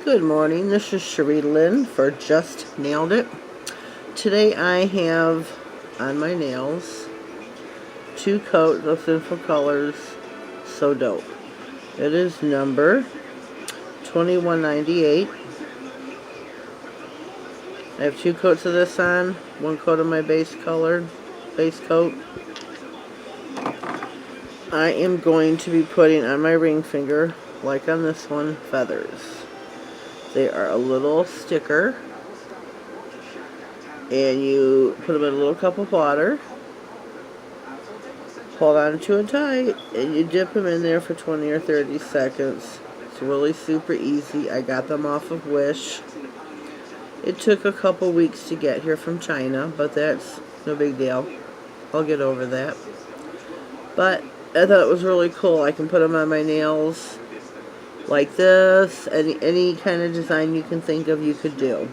Good morning, this is Cherie Lynn for Just Nailed It. Today I have on my nails 2 coats of Sinfulcolors So Dope. It is number 2198. I have 2 coats of this on, 1 coat of my base coat. I am going to be putting on my ring finger, like on this one, feathers. They are a little sticker, and you put them in a little cup of water, hold on to it tight, and you dip them in there for 20 or 30 seconds. It's really super easy. I got them off of Wish. It took a couple weeks to get here from China, but that's no big deal. I'll get over that. But I thought it was really cool. I can put them on my nails like this. Any kind of design you can think of, you could do.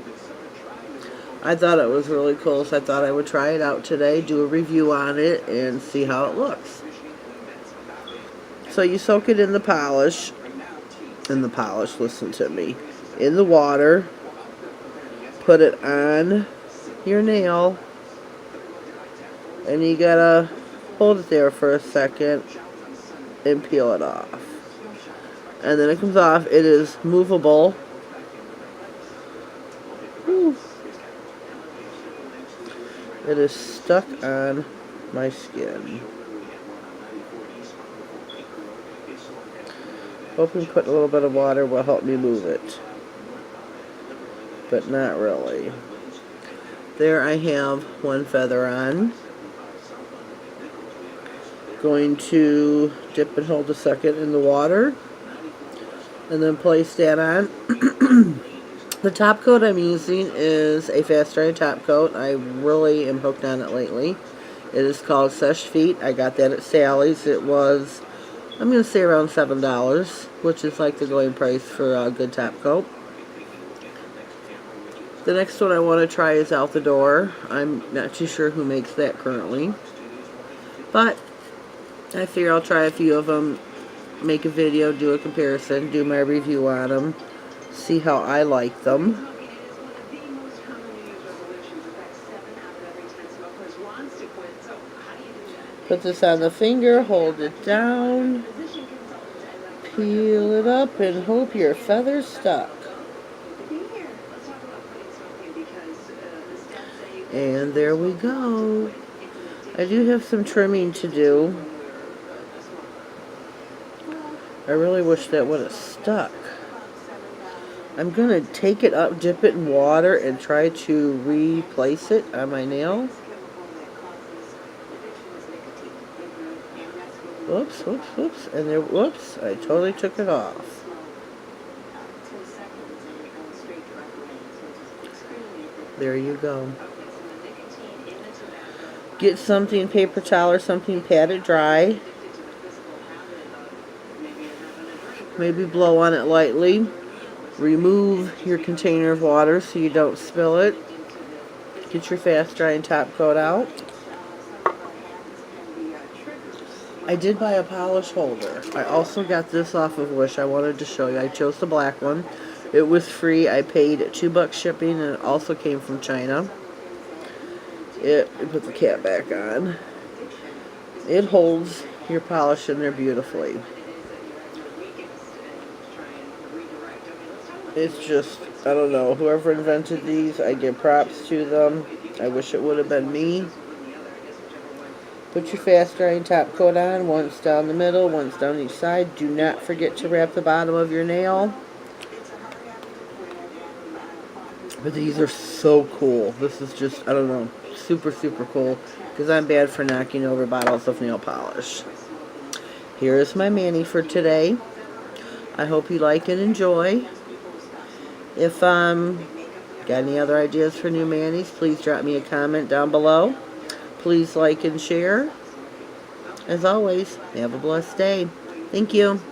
I thought it was really cool, so I thought I would try it out today, do a review on it, and see how it looks. So you soak it in the polish, listen to me, in the water, put it on your nail, and you gotta hold it there for a second and peel it off. And then it comes off. It is movable. Whew. It is stuck on my skin. Hoping putting a little bit of water will help me move it, but not really. There I have 1 feather on. Going to dip and hold a second in the water, and then place that on. The top coat I'm using is a fast drying top coat. I really am hooked on it lately. It is called Sesh Feet. I got that at Sally's. It was, I'm going to say, around $7, which is like the going price for a good top coat. The next one I want to try is Out the Door. I'm not too sure who makes that currently, but I figure I'll try a few of them, make a video, do a comparison, do my review on them, see how I like them. Put this on the finger, hold it down, peel it up, and hope your feather's stuck. And there we go. I do have some trimming to do. I really wish that would have stuck. I'm going to take it up, dip it in water, and try to replace it on my nail. Whoops, whoops, whoops. And there, whoops, I totally took it off. There you go. Get something, paper towel or something, pat it dry. Maybe blow on it lightly. Remove your container of water so you don't spill it. Get your fast drying top coat out. I did buy a polish holder. I also got this off of Wish. I wanted to show you. I chose the black one. It was free. I paid $2 shipping, and it also came from China. Put the cap back on. It holds your polish in there beautifully. It's just, I don't know, whoever invented these, I give props to them. I wish it would have been me. Put your fast drying top coat on, once down the middle, once down each side. Do not forget to wrap the bottom of your nail. But these are so cool. This is just, I don't know, super, super cool, because I'm bad for knocking over bottles of nail polish. Here is my mani for today. I hope you like and enjoy. If got any other ideas for new manis, please drop me a comment down below. Please like and share. As always, have a blessed day. Thank you.